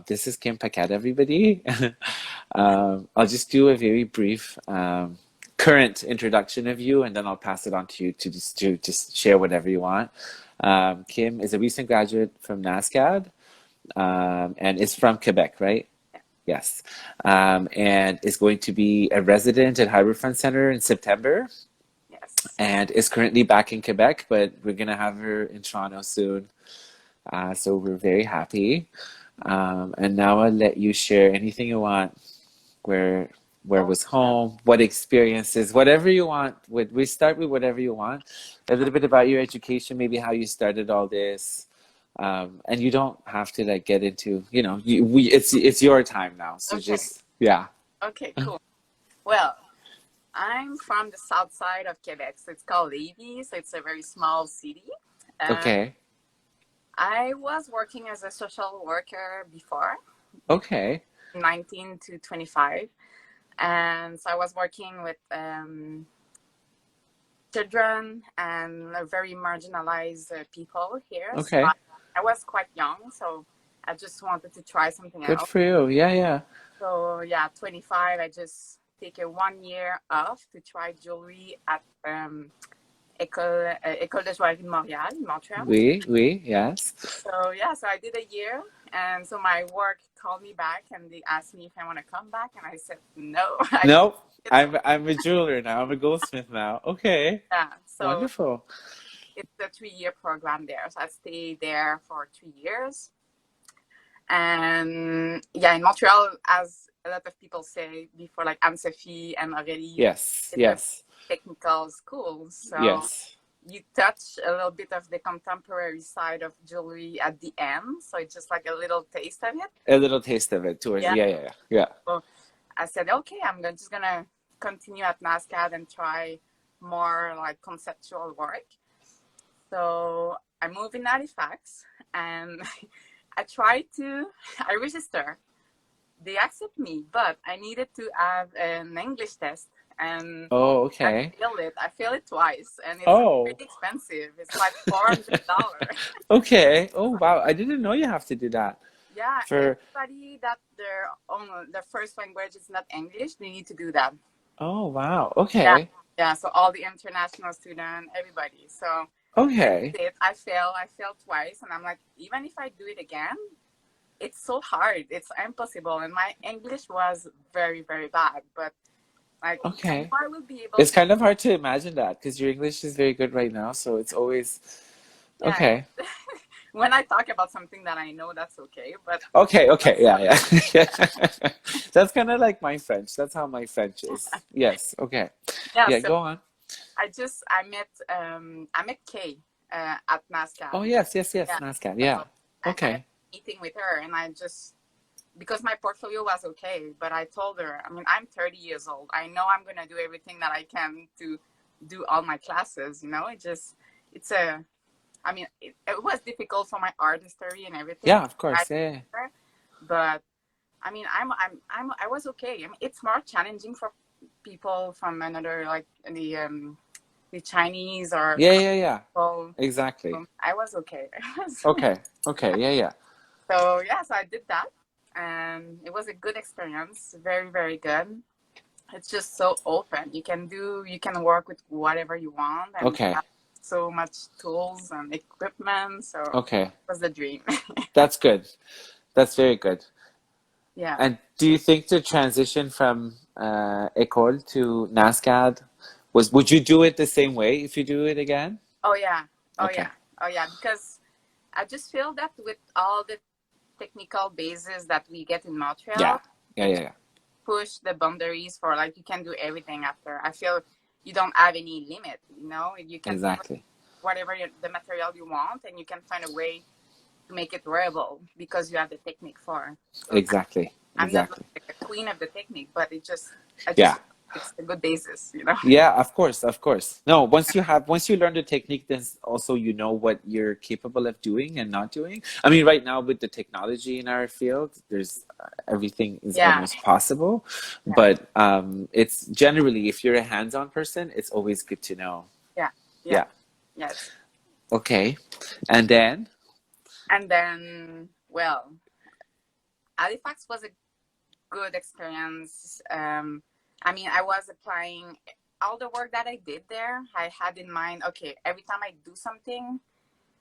This is Kim Paquet, everybody. I'll just do a very brief current introduction of you, and then I'll pass it on to you to just share whatever you want. Kim is a recent graduate from NASCAD, and is from Quebec, right? Yes. And is going to be a resident at Harbourfront Center in September, Yes. and is currently back in Quebec, but we're gonna have her in Toronto soon. So we're very happy. And now I'll let you share anything you want. Where Oh, was home? What experiences? Whatever you want. We start with whatever you want. A little bit about your education, maybe how you started all this. And you don't have to like get into, it's your time now. So okay. just yeah. Okay, cool. Well, I'm from the south side of Quebec, so it's called Lévis, so it's a very small city. Okay. I was working as a social worker before, Okay. 19 to 25. And so I was working with children and very marginalized people here. So Okay. I was quite young, so I just wanted to try something Good else. for you. Yeah, yeah. So yeah, 25, I just take a 1 year off to try jewelry at École de joaillerie de Montréal, in Montreal. Oui, yes. So yeah, so I did a year, and so my work called me back, and they asked me if I want to come back, and I said no. Nope. I'm a jeweler now. I'm a goldsmith now. Okay. Yeah, so Wonderful. it's a 3 year program there. So I stayed there for 3 years, and yeah, in Montreal, as a lot of people say before, like Anne-Sophie and Aurélie, Yes, it's yes, a technical school, so yes. you touch a little bit of the contemporary side of jewelry at the end, so it's just like a little taste of it. A little taste of it towards Yeah. yeah. So I said, okay, just gonna continue at NASCAD and try more like conceptual work. So I moved in Halifax, and I register. They accept me, but I needed to have an English test, and Oh, I okay. failed it. I failed it twice, and it's Oh, pretty expensive. It's like $400. okay. Oh, wow. I didn't know you have to do that. Yeah, For everybody that their first language is not English, they need to do that. Oh, wow. Yeah, Okay. yeah. So all the international students, everybody. So I Okay. did it. I failed twice, and I'm like, even if I do it again, it's so hard. It's impossible, and my English was very, very bad. But like, I know Okay. I will be able It's to. kind of hard to imagine that because your English is very good right now, so it's always Yeah, okay. when I talk about something that I know, that's okay. But Okay, that's yeah. yeah, Yeah. That's kind of like my French. That's how my French is. Yes, okay. yeah. Yeah, So go on. I met Kay at NASCAR. Oh, yes, Yeah. NASCAR. So Yeah. I had Okay. a meeting with her, and I just, because my portfolio was okay, but I told her, I'm 30 years old. I know I'm gonna do everything that I can to do all my classes. It's a, it was difficult for my art history and everything. Yeah, of course. Yeah. But I was okay. It's more challenging for people from another, like the Chinese or Yeah. people. Exactly. I was okay. Okay. Yeah. So yeah, so I did that, and it was a good experience. Very, very good. It's just so open. You can work with whatever you want, and Okay. have so much tools and equipment. So Okay. it was the dream. That's good. That's very good. Yeah. And do you think the transition from École to NASCAD would you do it the same way if you do it again? Oh yeah. Oh Okay. yeah. Oh yeah. Because I just feel that with all the technical bases that we get in Montreal, Yeah. push the boundaries for, like, you can do everything after. I feel you don't have any limit. You can put Exactly. whatever the material you want, and you can find a way to make it wearable because you have the technique for. So Exactly. I'm not like a queen of the technique, but Yeah. it's a good basis. Yeah, of course. No, once you learn the technique, then also you know what you're capable of doing and not doing. I mean, right now with the technology in our field, there's everything is Yeah. almost possible. Yeah. But it's generally, if you're a hands-on person, it's always good to know. Yeah. Yes. Okay. And then? And then, well, Halifax was a good experience. I mean, I was applying all the work that I did there. I had in mind, okay, every time I do something,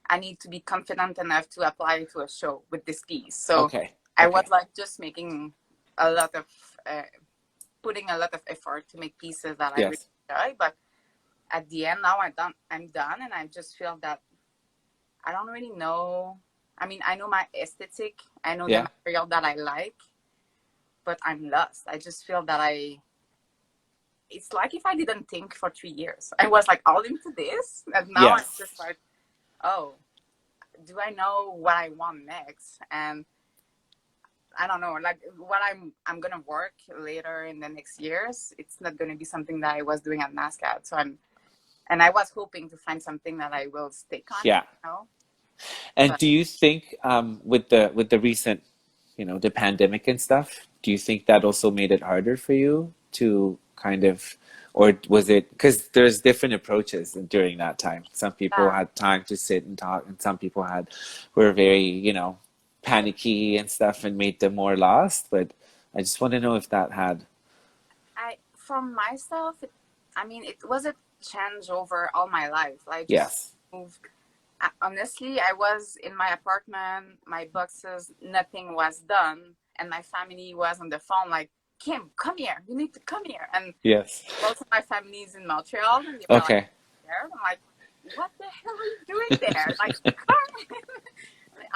I need to be confident enough to apply to a show with this piece. So Okay. I was Okay. like just making a lot of, putting a lot of effort to make pieces that I really Yes. enjoy. But at the end, now I'm done, and I just feel that I don't really know. I mean, I know my aesthetic, I know the Yeah. material that I like, but I'm lost. I just feel that it's like if I didn't think for 3 years. I was like all into this, and now I'm Yes. just like, oh, do I know what I want next? And I don't know, like what I'm gonna work later in the next years. It's not gonna be something that I was doing at NASCAR. So and I was hoping to find something that I will stick on, Yeah. And But do you think with the recent, the pandemic and stuff, do you think that also made it harder for you to kind of, or was it because there's different approaches during that time? Some people yeah, had time to sit and talk, and some people were very, panicky and stuff and made them more lost. But I just want to know if that had. for myself, I mean, it was a change over all my life. I just Yes. moved. Honestly, I was in my apartment, my boxes, nothing was done, and my family was on the phone like, Kim, come here, you need to come here. And Yes. most of my family is in Montreal, and they were like, Okay. there. I'm like, what the hell are you doing there? Like, come.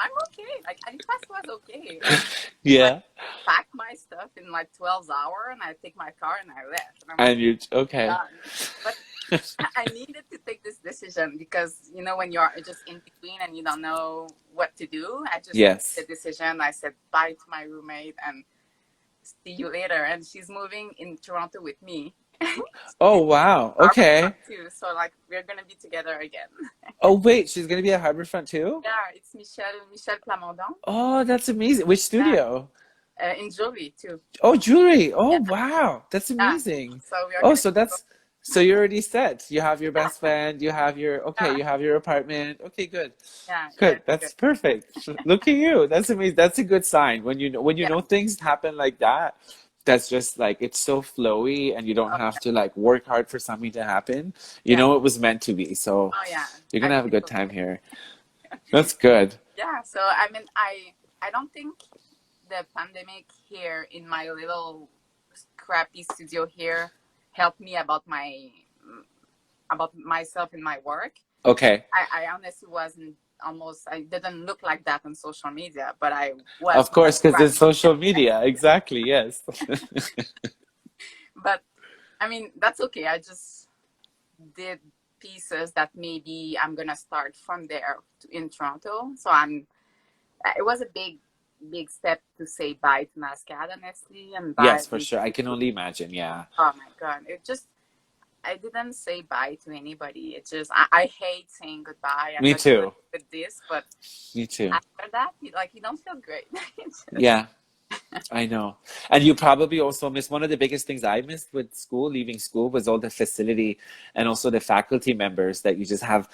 I'm okay. Like, Halifax was okay. And like, Yeah. pack my stuff in like 12 hours, and I take my car and I left. And I'm like, And you okay. done. But I needed to take this decision because, when you're just in between and you don't know what to do, I just Yes. made the decision. I said bye to my roommate and see you later. And she's moving in Toronto with me. Oh She's wow. Harbourfront Okay. too. So like we're gonna be together again. Oh wait, she's gonna be at Harbourfront too? Yeah, it's Michelle Plamondon. Oh, that's amazing. Which Yeah, studio? in jewelry too. Oh, jewelry. Oh Yeah, wow. That's yeah. amazing. So we are Oh, gonna so go. so you're already set. You have your Yeah, best friend, you have your okay, yeah, you have your apartment. Okay, good. yeah. Good. It's good. That's perfect. Look at you. That's amazing. That's a good sign. When you know Yeah, things happen like that, that's just like it's so flowy and you don't oh, have to like work hard for something to happen. You yeah. know it was meant to be. So Oh yeah. you're I gonna have a feel good the time same. here. That's good. Yeah. So I mean, I don't think the pandemic here in my little crappy studio here helped me about myself in my work. Okay. I honestly wasn't almost. I didn't look like that on social media, but I was Of more course, because it's crappy. social media. Exactly. Yes. But I mean, that's okay. I just did pieces that maybe I'm gonna start from there in Toronto. So it was a big step to say bye to Mascad, honestly, and bye Yes, for sure. I can only imagine. Yeah. oh my god, I didn't say bye to anybody. It's just I hate saying goodbye. I'm Me not good too. with this, but Me too. after that, you don't feel great. It's just, Yeah, I know. And you probably also miss one of the biggest things I missed with school, leaving school, was all the facility and also the faculty members that you just have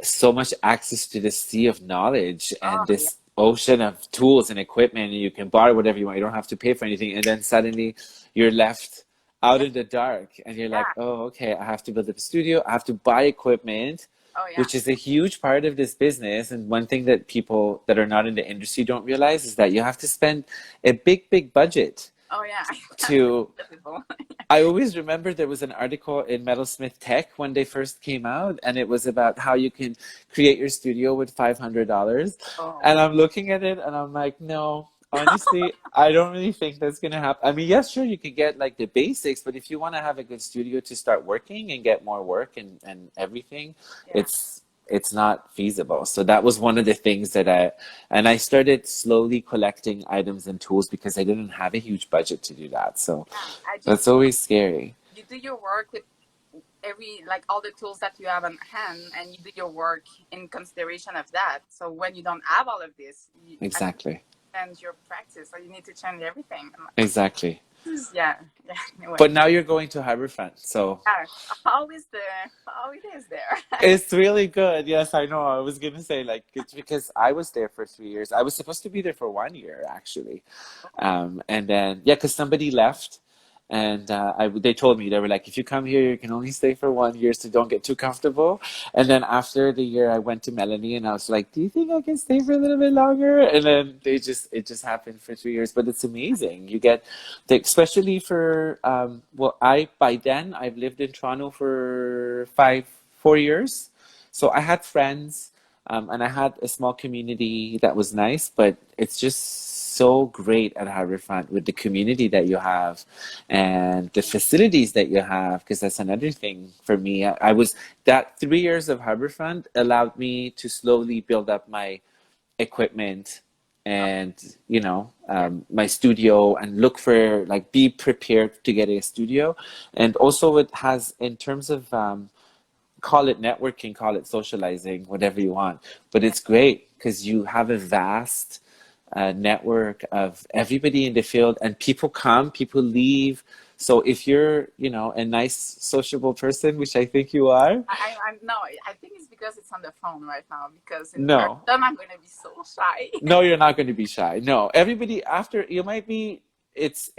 so much access to this sea of knowledge oh and yeah, this ocean of tools and equipment, and you can borrow whatever you want. You don't have to pay for anything. And then suddenly you're left out yeah, in the dark and you're like, yeah, oh, okay, I have to build up a studio. I have to buy equipment, oh yeah, which is a huge part of this business. And one thing that people that are not in the industry don't realize is that you have to spend a big, big budget oh yeah. That's to. incredible. I always remember there was an article in Metalsmith Tech when they first came out, and it was about how you can create your studio with $500. Oh And I'm looking at it and I'm like, no, honestly, I don't really think that's gonna happen. I mean, yes, sure, you could get like the basics, but if you want to have a good studio to start working and get more work and everything, yeah, it's not feasible. So that was one of the things and I started slowly collecting items and tools because I didn't have a huge budget to do that. So yeah. I just that's always scary. you do your work with every like all the tools that you have on hand, and you do your work in consideration of that. So when you don't have all of this, I think Exactly. change your practice, or you need to change everything. Exactly. Yeah, yeah. Anyway, But now you're going to Harbourfront, so yeah, always there, always there. it's really good. Yes, I know. I was gonna say like it's because I was there for 3 years. I was supposed to be there for 1 year actually. And then yeah, because somebody left, and they told me they were like, if you come here, you can only stay for 1 year, so don't get too comfortable. And then after the year, I went to Melanie, and I was like, do you think I can stay for a little bit longer? And then it just happened for 3 years, but it's amazing. You get, especially for well, I by then I've lived in Toronto for 4 years, so I had friends. And I had a small community that was nice, but it's just so great at Harbourfront with the community that you have and the facilities that you have, because that's another thing for me. I was that 3 years of Harbourfront allowed me to slowly build up my equipment and my studio, and look for like be prepared to get a studio. And also it has, in terms of call it networking, call it socializing, whatever you want. But it's great because you have a vast network of everybody in the field, and people come, people leave. So if you're, a nice, sociable person, which I think you are, I'm no, I think it's because it's on the phone right now. Because in no, person, I'm gonna be so shy. no, you're not going to be shy. No, everybody after you might be. It's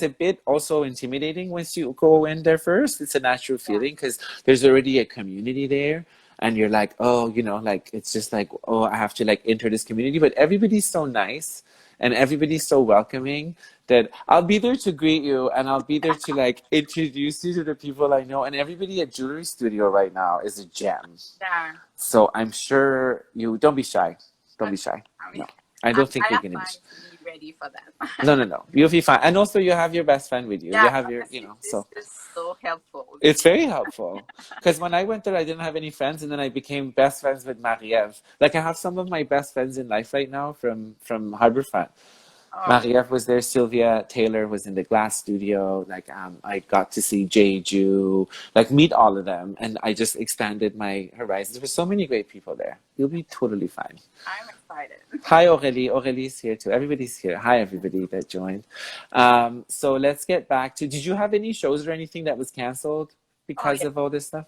a bit also intimidating once you go in there first. It's a natural Yeah, feeling because there's already a community there, and you're like, oh, like it's just like, oh, I have to like enter this community. But everybody's so nice and everybody's so welcoming that I'll be there to greet you, and I'll be there to like introduce you to the people I know. And everybody at Jewelry Studio right now is a gem. yeah. So I'm sure you don't be shy. Don't be Okay. shy. I mean, No, I don't think I you're have gonna be time shy. to be ready for that. No, no, no. You'll be fine. And also you have your best friend with you. You Yeah, have your, honestly, this so is so helpful. it's very helpful. Because when I went there, I didn't have any friends, and then I became best friends with Marie-Ève. Like I have some of my best friends in life right now from Harbourfront. Oh, Marie-Ève was there. Sylvia Taylor was in the glass studio. Like I got to see Jeju, like meet all of them, and I just expanded my horizons. There were so many great people there. You'll be totally fine. I'm excited. Hi, Aurélie. Aurélie's here too. Everybody's here. Hi, everybody that joined. So let's get back to. Did you have any shows or anything that was canceled Oh because yeah, of all this stuff?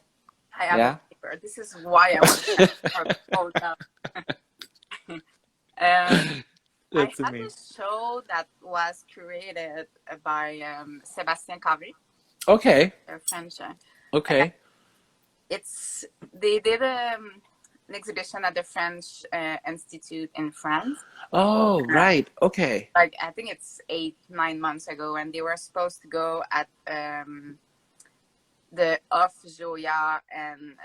I have a Yeah. paper. This is why I want to hold up. I That's had a amazing. show that was curated by Sébastien Carré, Okay. a French. Okay. They did an exhibition at the French Institute in France. Oh, right. Okay. Like I think it's 8-9 months ago, and they were supposed to go at the Off Joya and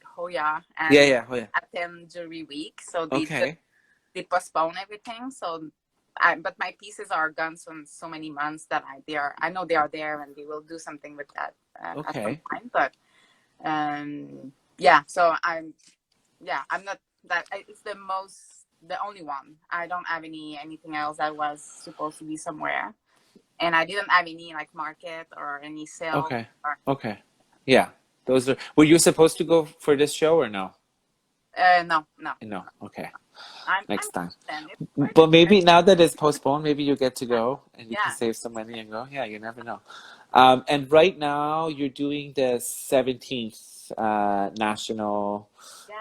Hoya Yeah. and Yeah. Oh, yeah. attend Jury Week. So Okay. they postpone everything. So, but my pieces are gone so many months that I know they are there, and they will do something with that at some Okay. point. But yeah, so I'm not that. It's the only one. I don't have anything else that was supposed to be somewhere, and I didn't have any like market or any sale. Okay. Or, Okay. Yeah. Those are. Were you supposed to go for this show or no? no, no. No. Okay. I'm Next time. it's But maybe now that it's postponed, maybe you get to go and you can yeah, save some money and go. Yeah, you never know. And right now you're doing the 17th national.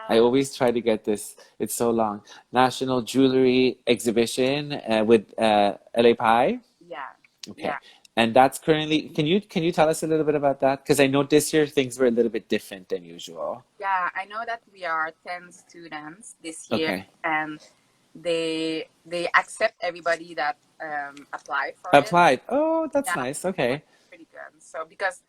I yeah, always try to get this. It's so long. National Jewelry Exhibition with LA Pie. yeah, Okay. yeah. And that's currently. Can you tell us a little bit about that? Because I know this year things were a little bit different than usual. Yeah, I know that we are 10 students this year, Okay. and they accept everybody that apply for it. Applied. Oh, that's Yeah, nice. so Okay. it's pretty good. So because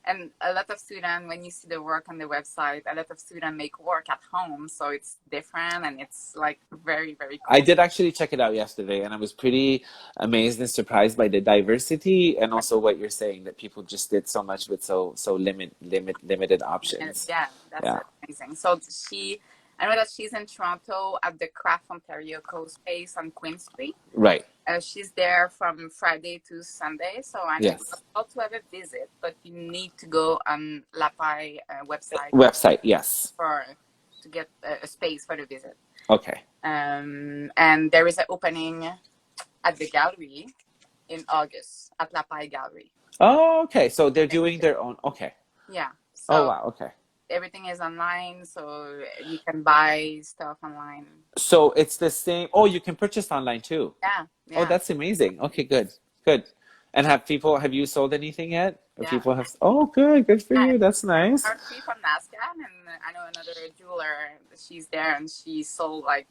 and a lot of students, when you see the work on the website, a lot of students make work at home, so it's different and it's like very, very I cool. did actually check it out yesterday, and I was pretty amazed and surprised by the diversity, and also what you're saying that people just did so much with so limited And options. yeah, that's Yeah, amazing. So I know that she's in Toronto at the Craft Ontario Co-Space on Queen Street. right. She's there from Friday to Sunday, so I know Yes. you're about to have a visit, but you need to go on Lapai website Website. Yes. to get a space for the visit. Okay. And there is an opening at the gallery in August at La Paille Gallery. Oh, okay. So they're doing their own. Okay. Yeah. Oh, So wow. Okay. everything is online, so you can buy stuff online. So it's the same. Oh, you can purchase online too. Yeah, Oh, yeah, that's amazing. Okay, good. Good. And have you sold anything yet? Or yeah. people have, oh, good. Good for I, you. That's I nice. heard free from NASCAR, and I know another jeweler. She's there, and she sold like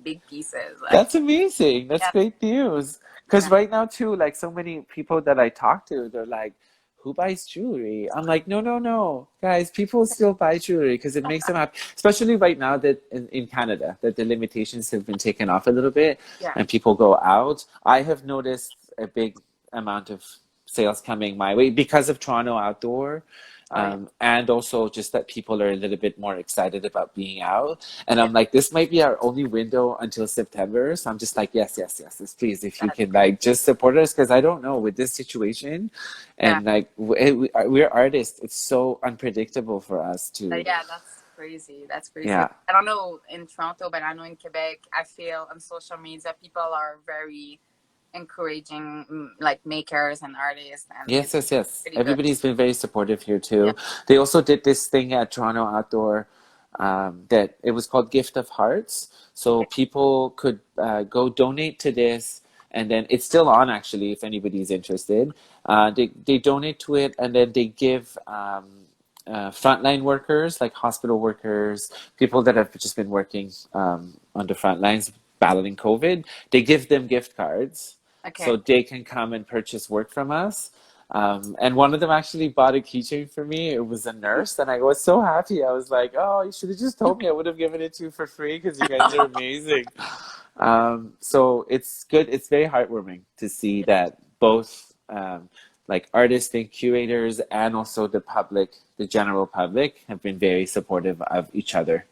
big pieces. Like, That's amazing. That's yeah, great news. Because yeah, right now, too, like so many people that I talk to, they're like, who buys jewelry? I'm like, no, no, no. Guys, people still buy jewelry because it makes them happy. Especially right now that in Canada, that the limitations have been taken off a little bit yeah. and people go out. I have noticed a big amount of sales coming my way because of Toronto Outdoor. Oh yeah, And also just that people are a little bit more excited about being out. And yeah. I'm like, this might be our only window until September. So I'm just like, yes, yes, yes, yes, please, if you That's can great. like just support us, because I don't know with this situation, Yeah, and like we're artists. It's so unpredictable for us to, yeah. That's crazy. That's crazy. yeah. I don't know in Toronto, but I know in Quebec, I feel on social media people are very encouraging, like makers and artists, and Yes, it's yes, yes. pretty good. Everybody's been very supportive here Yeah. too. They also did this thing at Toronto Outdoor, that it was called Gift of Hearts. So Okay. people could go donate to this, and then it's still on actually if anybody's interested. They donate to it, and then they give frontline workers like hospital workers, people that have just been working on the front lines battling COVID. They give them gift cards Okay. so they can come and purchase work from us. And one of them actually bought a keychain for me. It was a nurse, and I was so happy. I was like, "Oh, you should have just told me. I would have given it to you for free because you guys are amazing." So it's good. It's very heartwarming to see that both like artists and curators, and also the public, the general public, have been very supportive of each other,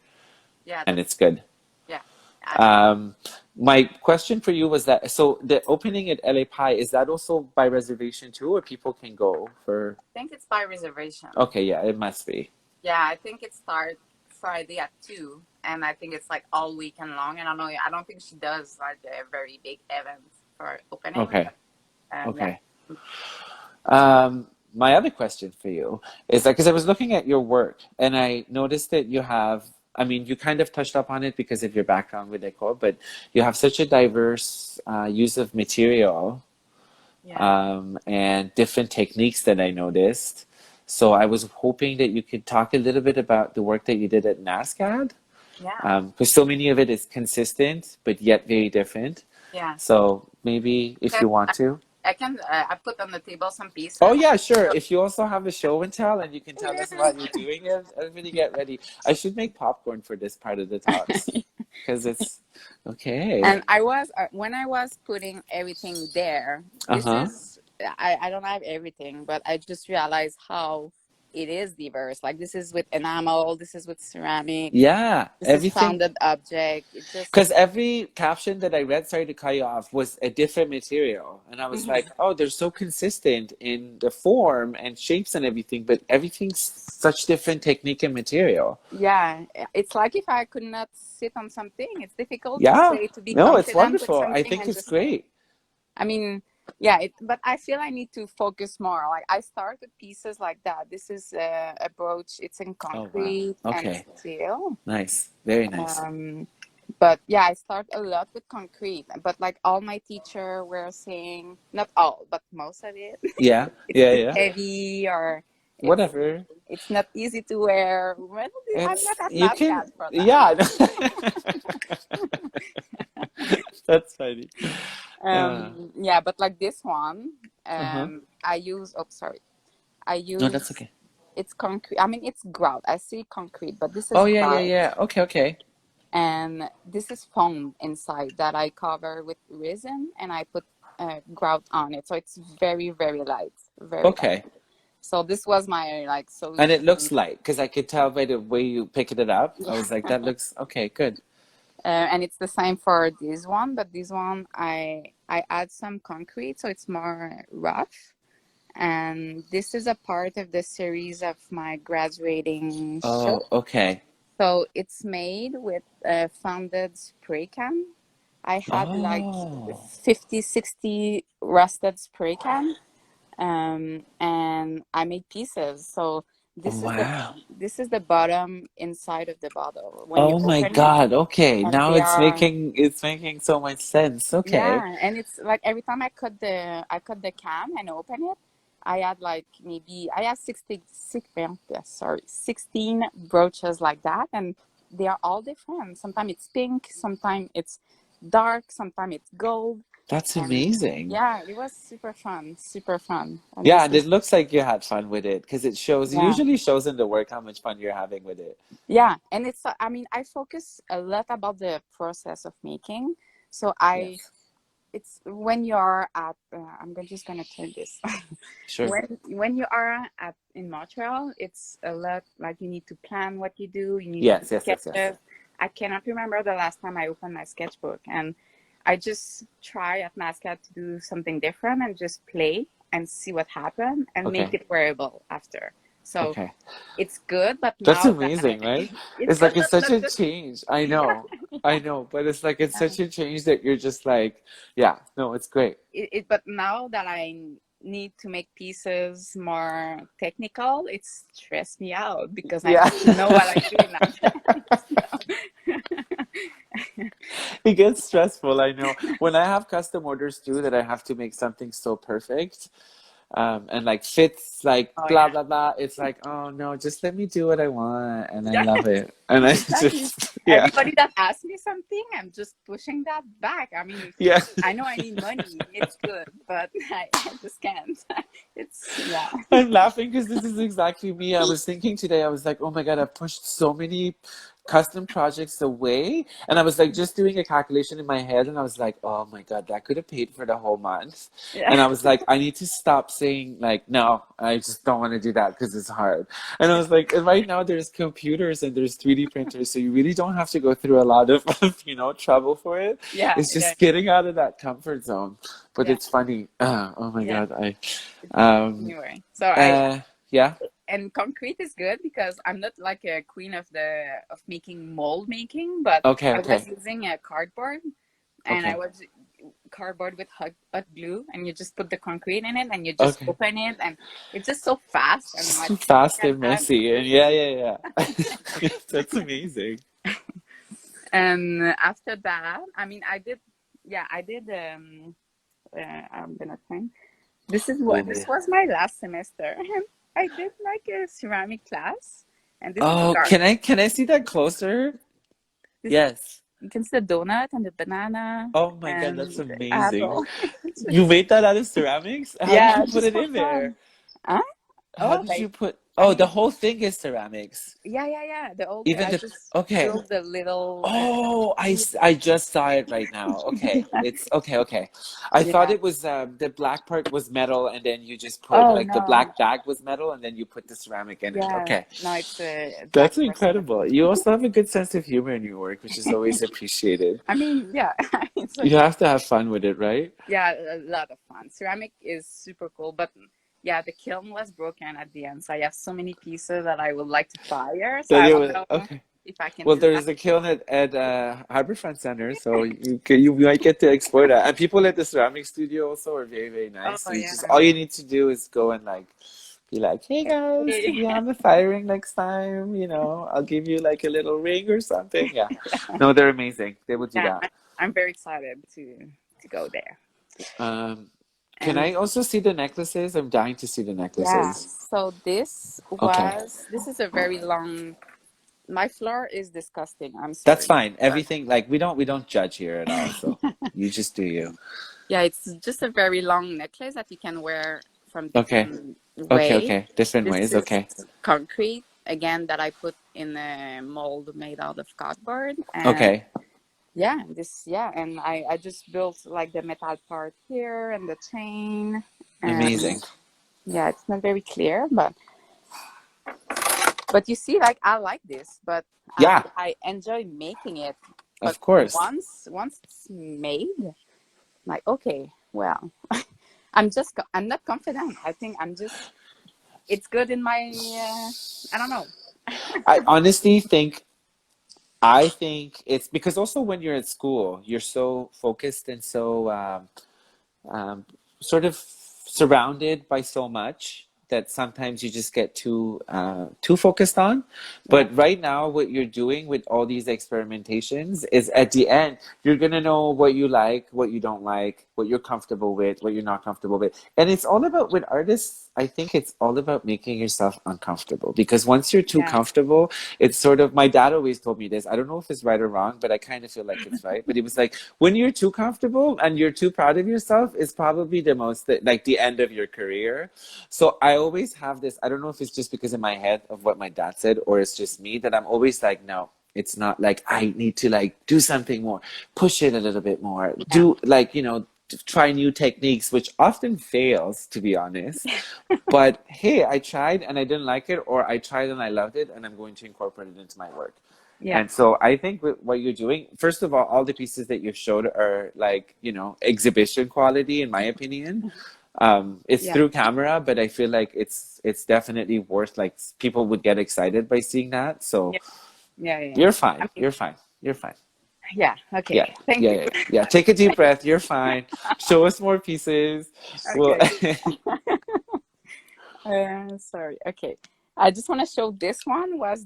Yeah, and that's it's good. yeah. I Um, my question for you was that, so the opening at LA Pie, is that also by reservation too, or people can go for? think it's by reservation. Okay, yeah, it must be. Yeah, I think it starts Friday at 2, and I think it's like all weekend long. And I don't think she does like a very big event for opening. Okay, Yeah, okay. My other question for you is that because I was looking at your work and I noticed that you have, I mean, you kind of touched up on it because of your background with Eco, but you have such a diverse use of material, yeah, and different techniques that I noticed. So I was hoping that you could talk a little bit about the work that you did at NASCAD, yeah, because so many of it is consistent, but yet very different. yeah. So maybe if Okay, you want to. I can. I put on the table some Oh pieces. yeah, sure. If you also have a show and tell and you can tell us while you're doing it, everybody get ready. I should make popcorn for this part of the talks because it's okay. And I was when I was putting everything there. This Uh-huh. is I don't have everything, but I just realized how it is diverse. Like this is with enamel, this is with ceramic, Yeah, this is everything. founded object. It just Because every caption that I read, sorry to cut you off, was a different material. And I was like, oh, they're so consistent in the form and shapes and everything, but everything's such different technique and material. yeah. It's like if I could not sit on something, it's difficult to Yeah. say to be No, it's confident with wonderful. I something think and it's just say. great. I mean, yeah, but I feel I need to focus more. Like I start with pieces like that. This is a brooch. It's in Oh, wow. concrete and Okay. steel. Nice. Very nice. But yeah, I start a lot with concrete. But like all my teacher were saying, not all, but most of it, Yeah. it's Yeah. too Yeah. heavy or it's Whatever. it's not easy to wear. Well, I'm It's, not at you can, NASCAD for yeah. that. That's funny. Yeah, but like this one, Uh-huh. I use. Oh, sorry. I No, that's use okay. it's concrete. I mean, it's grout. I see concrete, but this Oh, is yeah, yeah, grout, yeah. Okay, okay. and this is foam inside that I cover with resin, and I put grout on it, so it's very, very light, very light. Okay. So this was my like And it solution. looks light because I could tell by the way you picked it up. I Yeah. was like, that looks okay, good. And it's the same for this one, but this one I add some concrete, so it's more rough. And this is a part of the series of my graduating show. Oh, okay. So it's made with a founded spray can. I had like Oh, 50, 60 rusted spray can, and I made pieces. So this is the wow. this is the bottom inside of the bottle. When you Oh my open it, God. Okay. and Now they are it's making so much sense. Okay. yeah, and it's like every time I cut the can and open it, I had like maybe I have 16 brooches like that, and they are all different. Sometimes it's pink, sometimes it's dark, sometimes it's gold, That's and amazing. yeah, it was super fun. And Yeah, this and it is looks like you had fun with it because it yeah. usually shows in the work how much fun you're having with it. Yeah, and it's I mean, I focus a lot about the process of making. So Yes. it's when you're at just gonna turn this. Sure. When you are at in Montreal, it's a lot like you need to plan what you do, you need to do Yes, yes, yes, yes. sketches. I cannot remember the last time I opened my sketchbook, and I just try at Mascot to do something different and just play and see what happened and make Okay. it wearable after. So Okay. it's good, but That's now that amazing, right? it's It's good, like it's but such not a just change. I yeah, know. I know, but it's like it's yeah. such a change that you're just like, yeah, no, it's great. But now that I need to make pieces more technical, it stressed me out because I Yeah. have to know what I'm doing now. It gets stressful, I know. When I have custom orders too, that I have to make something so perfect, and like fits like Oh blah yeah, blah blah. It's like, oh no, just let me do what I want, and I yeah, love it. And I exactly. just yeah, Everybody that asks me something, I'm just pushing that back. I mean, yeah. I know I need money. It's good, but I just can't. It's yeah, I'm laughing because this is exactly me. I was thinking today, I was like, oh my God, I've pushed so many custom projects away. And I was like, just doing a calculation in my head. And I was like, oh my God, that could have paid for the whole month. yeah, And I was like, I need to stop saying, like, no, I just don't want to do that because it's hard. And I was like, and right now there's computers and there's 3D printers. So you really don't have to go through a lot of, trouble for it. yeah, It's yeah, just getting out of that comfort zone. But yeah, it's funny. Oh my yeah. God. Um, Anyway, so uh, yeah. and concrete is good because I'm not like a queen of the of making mold making, but Okay, I was okay, using a cardboard and I okay, was cardboard with hot glue and you just put the concrete in it and you just okay. open it and it's just so fast and much Fast can and add. messy, and yeah, yeah, yeah. That's amazing. And after that, I mean, I did. I'm gonna think. This Oh, was my last semester. I did like a ceramic class, and this is the oh, garden. can I see that closer? This Yes. you can see the donut and the banana Oh my God, that's and the amazing. apple. It's You just made that out of ceramics? How did yeah, you put just it for in there? fun. Huh? How Oh, did you like put? I Oh, the mean, whole thing is ceramics. yeah. The old Even I the just okay. built the little Oh, piece. I just saw it right now. Okay, it's okay, okay. I thought Yeah. it was the black part was metal, and then you just put Oh like the no. black bag was metal, and then you put the ceramic in it. Yeah. Okay, No, it's a black that's porcelain. incredible. You also have a good sense of humor in your work, which is always appreciated. I mean, yeah, it's You like have to have fun with it, right? yeah, a lot of fun. Ceramic is super cool, but yeah, the kiln was broken at the end, so I have so many pieces that I would like to fire. So Then I you don't will, know okay. if I can Well, do that. there's a kiln at Harborfront Center, so you might get to explore that. And people at the ceramic studio also are very, very Oh nice. So you just yeah. all you need to do is go and like be like, hey guys, can Hey. we have a firing next time? I'll give you like a little ring or something. Yeah. No, they're amazing. They will do Yeah, that. I'm very excited to go there. Um, can And I also see the necklaces? I'm dying to see the yeah, necklaces. so Okay. this is a very long. My floor is disgusting. I'm That's sorry, fine. but Everything like we don't judge here at all, so you just do you. yeah, it's just a very long necklace that you can wear from Okay. different Okay, way. okay. Different This ways. is Okay. concrete again that I put in a mold made out of cardboard, and Okay. and I just built like the metal part here and the chain, and Amazing. yeah, it's not very clear, but you see, like I like this, but Yeah, I enjoy making it, but of course. once it's made, like okay, well, I'm not confident. I think I'm just it's good in my I don't know. I honestly think I think it's because also when you're at school, you're so focused and so um, sort of surrounded by so much that sometimes you just get too focused on. Yeah, But right now, what you're doing with all these experimentations is at the end, you're gonna know what you like, what you don't like, what you're comfortable with, what you're not comfortable with. And it's all about with artists, I think it's all about making yourself uncomfortable because once you're too yeah, comfortable, it's sort of my dad always told me this. I don't know if it's right or wrong, but I kind of feel like it's right. But he was like, when you're too comfortable and you're too proud of yourself, is probably the most like the end of your career. So I always have this, I don't know if it's just because in my head of what my dad said or it's just me that I'm always like, no, it's not like I need to like do something more, push it a little bit more, yeah, do like, try new techniques, which often fails, to be honest. But hey, I tried and I didn't like it, or I tried and I loved it, and I'm going to incorporate it into my work. yeah, And so I think what you're doing, first of all the pieces that you've showed are like, exhibition quality, in my opinion. It's yeah, through camera, but I feel like it's definitely worth like people would get excited by seeing that. So yeah, yeah, yeah. you're I fine. mean, You're fine. You're fine. yeah. Yeah. Okay. Thank Yeah, you. yeah, yeah. Take a deep breath. You're fine. Show us more pieces. Well, Okay. Sorry. Okay. I just want to show this one was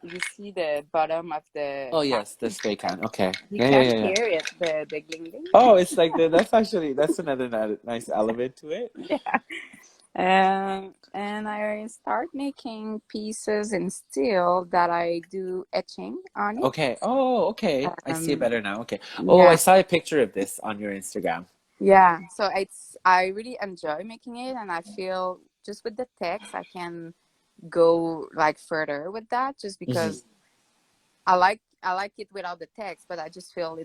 you see the bottom of the oh can. yes, the spray can. Okay. You Yeah, yeah, can yeah, yeah. hear it, the gling gling. Oh, it's like that's another nice element to it. Yeah. And I start making pieces in steel that I do etching on it. Okay. Oh, okay. I see it Um, better now. Okay. Oh, I yeah, saw a picture of this on your Instagram. yeah. So I really enjoy making it, and I feel just with the text I can go like further with that, just Hmm. because I like it without the text, but I just feel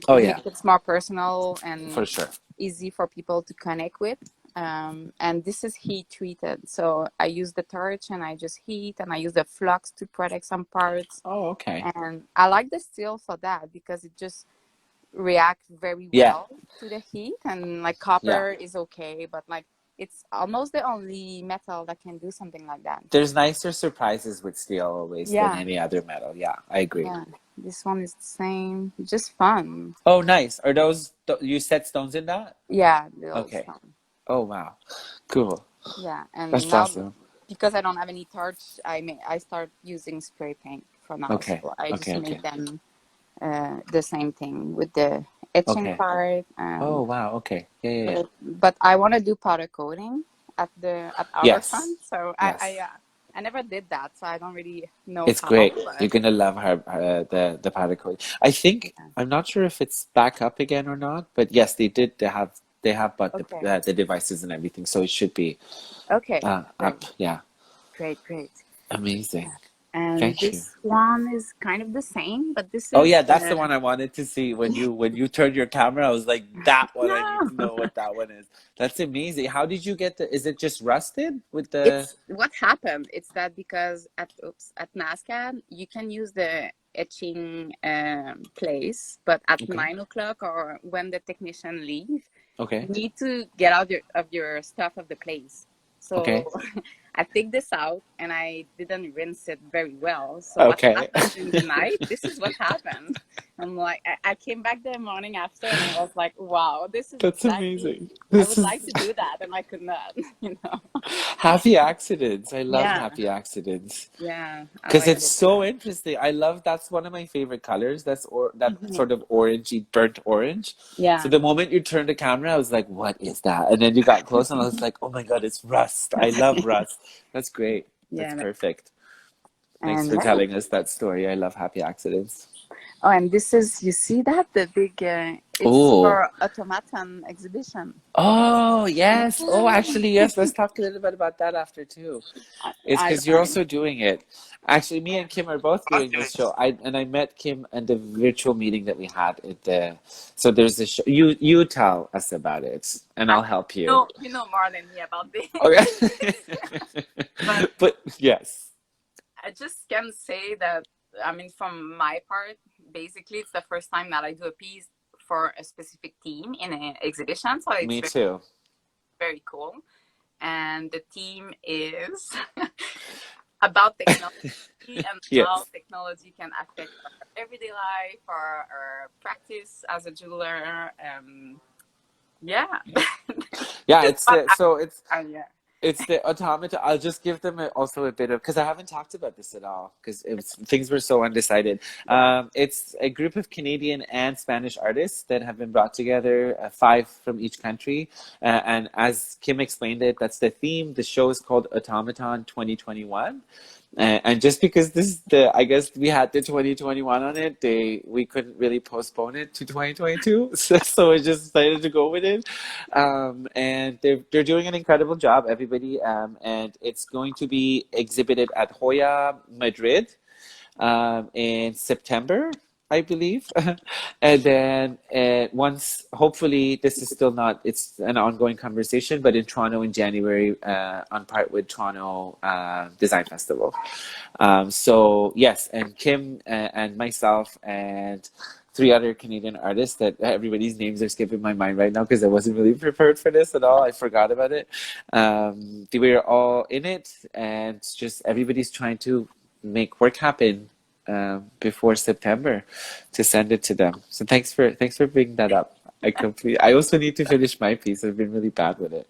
Oh it yeah, makes it more personal and for sure. easy for people to connect with. And this is heat treated, so I use the torch and I just heat, and I use the flux to protect some parts. Oh, okay. And I like the steel for that because it just reacts very Yeah, well to the heat. And like yeah. copper is okay, but like it's almost the only metal that can do something like that. There's nicer surprises with steel always than Yeah, any other metal. Yeah, I agree. yeah. This one is the same, just fun. Oh, nice. Are those you set stones in that? Yeah, the old Okay. stone. Oh, wow. Cool. Yeah, and That's now awesome. because I don't have any torch, I start using spray paint for now. Okay. So I just Okay. make Okay. them the same thing with the etching Okay. part. Oh, wow. Okay. Yeah, yeah, yeah. But I want to do powder coating at our Yes. fund. So Yes. I never did that, so I don't really know It's how. great. You're But gonna love the powder coat. I think yeah. I'm not sure if it's back up again or not, but yes, they did. They have bought Okay. the devices and everything, so it should be Okay. Great. up. Yeah, Great. Great. amazing. And Thank you. this one is kind of the same, but this Oh is yeah, that's the one I wanted to see when you turned your camera. I was like, that one. I need no. to know what that one is. That's amazing. How did you get the? Is it just rusted with the? It's what happened. It's that because at NASCAR you can use the etching place, but at Okay. 9 o'clock or when the technician leave, you Okay. need to get out of your stuff of the place. So Okay. I take this out and I didn't rinse it very well. So what Okay. happened during the night? This is what happened. I'm like, I came back the morning after and I was like, wow, this is That's exactly. amazing. I This would is like to do that and I could not. You know. happy accidents. I love Yeah, happy accidents. yeah, I Because like it's it. so interesting. I love that's one of my favorite colors. That Mhm. sort of orangey, burnt orange. So Yeah, the moment you turned the camera, I was like, "What is that?" And then you got close, and I was like, "Oh my God, it's rust! I love rust." That's great. That's yeah, perfect. Thanks and for yeah. telling us that story. I love happy accidents. Oh, and this is you see that the big it's Oh, for automaton exhibition. oh yes. Oh, Yeah. actually, yes. Let's talk a little bit about that after too. It's I because you're learned. also doing it. Actually, me and Kim are both doing this show. I met Kim at the virtual meeting that we had at the. So there's this show. You tell us about it, and I I'll help you. know you know more than me about this, Okay. but But yes. I just can say that I mean, from my part, basically, it's the first time that I do a piece for a specific team in an exhibition, so it's Me very too. very cool. And the theme is about technology. and how Yes. technology can affect our everyday life, our practice as a jeweler. Yeah, Yeah, just it's what the so yeah. it's the automata. I'll just give them also a bit of, because I haven't talked about this at all because things were so undecided. Yeah. It's a group of Canadian and Spanish artists that have been brought together, five from each country. And as Kim explained it, that's the theme. The show is called Automaton 2021. And just because I guess we had the 2021 on it, we couldn't really postpone it to 2022, so we just decided to go with it. And they're doing an incredible job, everybody. And it's going to be exhibited at Hoya, Madrid, in September, I believe. And then once, hopefully, this is still not, it's an ongoing conversation, but in Toronto in January, on part with Toronto Design Festival. So, yes, and Kim and myself and three other Canadian artists that everybody's names are skipping my mind right now because I wasn't really prepared for this at all. I forgot about it. We were all in it, and just everybody's trying to make work happen before September to send it to them. So thanks for bringing that up. I also need to finish my piece. I've been really bad with it.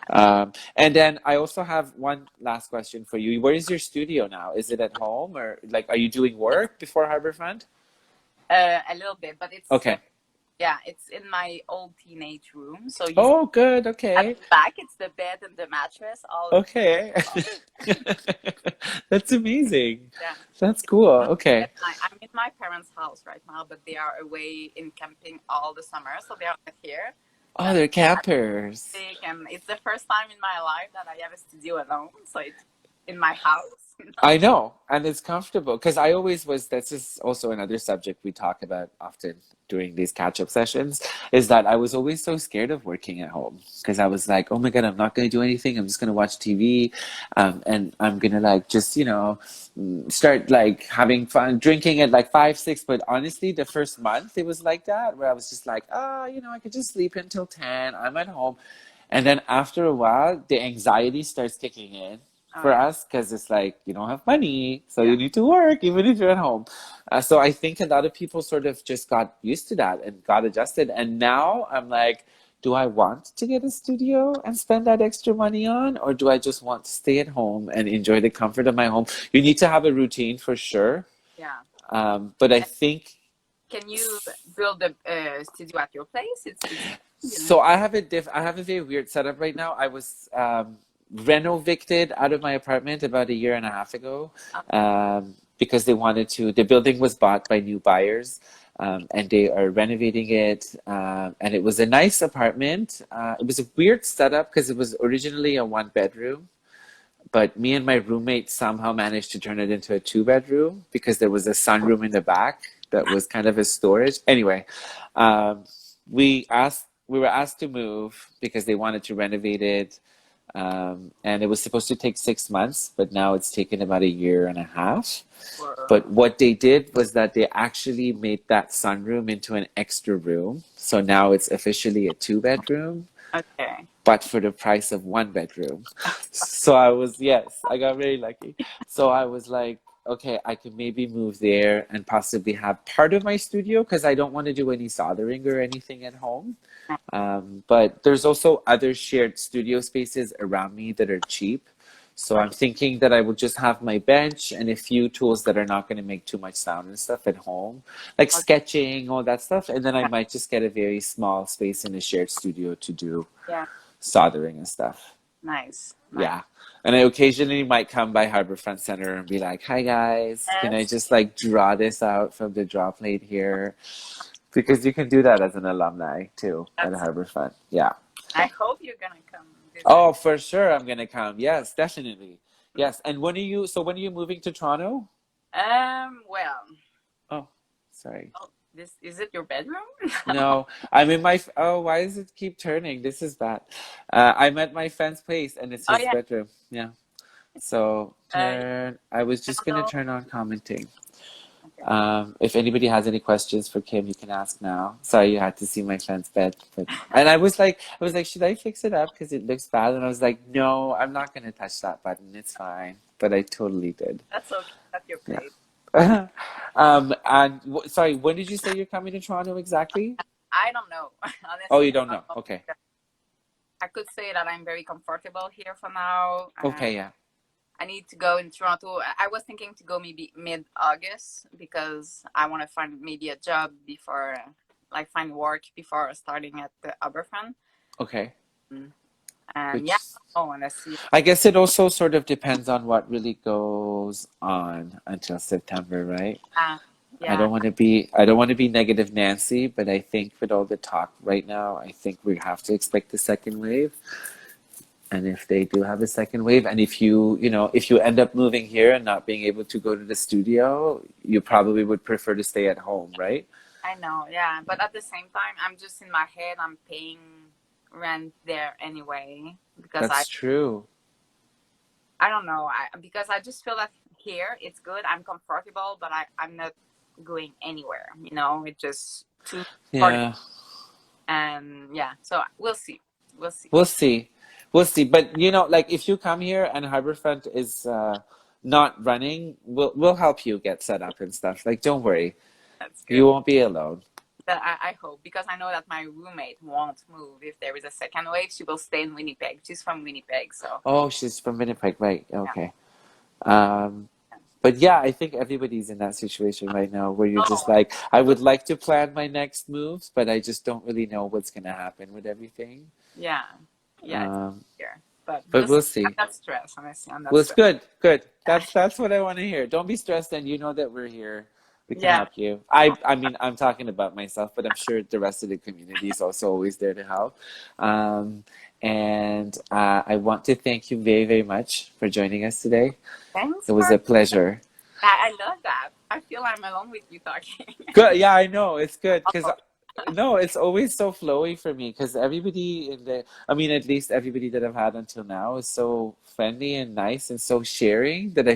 And then I also have one last question for you. Where is your studio now? Is it at home, or like are you doing work before Harborfront? A little bit, but it's Okay. yeah, it's in my old teenage room. So you see Oh, good. at the Okay. back, it's the bed and the mattress, all in. Okay. That's amazing. Yeah. That's cool. And Okay. I'm in my parents' house right now, but they are away in camping all the summer, so they are not here. So Oh, they're I'm campers. sick, and it's the first time in my life that I have a studio alone. So it's in my house. I know, and it's comfortable because I always was. This is also another subject we talk about often during these catch-up sessions, is that I was always so scared of working at home because I was like, oh my God, I'm not going to do anything. I'm just going to watch TV, and I'm going to like just, start like having fun, drinking at like 5, 6. But honestly, the first month it was like that, where I was just like, I could just sleep until 10. I'm at home. And then after a while, the anxiety starts kicking in Oh for yeah, us because it's like you don't have money, so yeah, you need to work even if you're at home. So I think a lot of people sort of just got used to that and got adjusted. And now I'm like, do I want to get a studio and spend that extra money on, or do I just want to stay at home and enjoy the comfort of my home? You need to have a routine for sure. yeah. But I And think can you build a studio at your place? It's so. I have a very weird setup right now. I was renovicted out of my apartment about a year and a half ago, because they wanted to. The building was bought by new buyers, and they are renovating it. And it was a nice apartment. It was a weird setup because it was originally a one bedroom, but me and my roommate somehow managed to turn it into a two bedroom because there was a sunroom in the back that was kind of a storage. Anyway, um, we were asked to move because they wanted to renovate it, and it was supposed to take 6 months, but now it's taken about a year and a half. for But what they did was that they actually made that sunroom into an extra room, so now it's officially a two bedroom, okay. but for the price of one bedroom. So yes, I got very lucky. So I was like, okay, I could maybe move there and possibly have part of my studio because I don't want to do any soldering or anything at home. But there's also other shared studio spaces around me that are cheap. So I'm Okay. thinking that I will just have my bench and a few tools that are not going to make too much sound and stuff at home, like Okay. sketching, all that stuff. And then I might just get a very small space in a shared studio to do Yeah. soldering and stuff. Nice. Nice. Yeah. And I occasionally might come by Harborfront Center and be like, hi guys, can I Yes. just like draw this out from the draw plate here? Because you can do that as an alumni too at That's. Harborfront. Yeah. I hope you're gonna come visit. Oh, for sure I'm gonna come. Yes, definitely. Yes. And when are you moving to Toronto? Well. Oh, sorry. Oh, this is it. Your bedroom? No, I'm in oh, why does it keep turning? This is bad. I'm at my friend's place and it's Oh his yeah. bedroom. Yeah. So Uh, turn. I was just gonna candle. turn on commenting. Okay. If anybody has any questions for Kim, you can ask now. Sorry, you had to see my friend's bed, and I was like, should I fix it up because it looks bad? And I was like, no, I'm not gonna touch that button. It's fine. But I totally did. That's okay. That's your place. Yeah. Sorry, when did you say you're coming to Toronto exactly? I don't know. Oh, Honestly, you don't I don't know. know. Okay. I could say that I'm very comfortable here for now. Okay. Yeah. I need to go in Toronto. I was thinking to go maybe mid-August because I want to find maybe a job before, like find work before starting at the Aberfan. Okay. And yeah, Which oh, and I see. I guess it also sort of depends on what really goes on until September, right? Yeah, I yeah, don't want to be negative Nancy, but I think with all the talk right now, I think we have to expect the second wave. And if they do have a second wave, and if you end up moving here and not being able to go to the studio, you probably would prefer to stay at home, right? I know. Yeah, but at the same time, I'm just in my head. I'm paying rent there anyway because I That's true. I don't know. Because I just feel that here it's good. I'm comfortable, but I'm not going anywhere. You know, it's just too hard. Yeah. And yeah, so we'll see. We'll see. We'll see. We'll see. But like if you come here and Harbourfront is not running, we'll help you get set up and stuff. Like, don't worry. That's good. You won't be alone. But I hope because I know that my roommate won't move if there is a second wave. She will stay in Winnipeg. She's from Winnipeg, so Oh, she's from Winnipeg, right? yeah. Okay. Um, but yeah, I think everybody's in that situation right now where you're just Oh, like, I would like to plan my next moves, but I just don't really know what's gonna happen with everything. yeah, yeah, it's Um, here. But but we'll see. we'll I'm see. not stressed, honestly. I'm not Well, it's stressed. good, good. That's what I want to hear. Don't be stressed, and you know that we're here. We can Yeah, help you. I mean, I'm talking about myself, but I'm sure the rest of the community is also always there to help. Um, and I want to thank you very, very much for joining us today. thanks It was for. a pleasure. I love that. I feel I'm alone with you talking. Good. Yeah, I know. It's good because Oh, no, it's always so flowy for me because I mean, at least everybody that I've had until now is so friendly and nice and so sharing that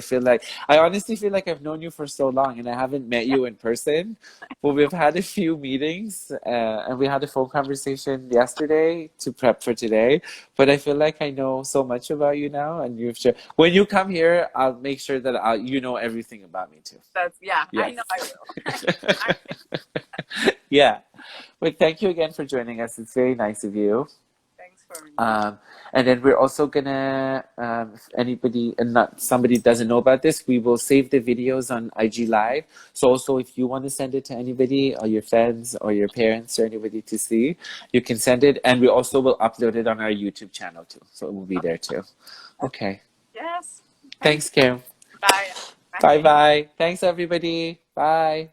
I honestly feel like I've known you for so long and I haven't met you in person. But we've had a few meetings and we had a phone conversation yesterday to prep for today. But I feel like I know so much about you now and you've shared. When you come here, I'll make sure that you know everything about me too. yeah. I Yes. know I will. Yeah. But thank you again for joining us. It's very nice of you. Thanks for me. And then we're also gonna, if anybody and not somebody doesn't know about this, we will save the videos on IG Live. So also, if you want to send it to anybody or your friends or your parents or anybody to see, you can send it. And we also will upload it on our YouTube channel too. So it will be there too. Okay. Yes. Thank Thanks, you. Kim. Bye. Bye Bye. bye. Thanks, everybody. Bye.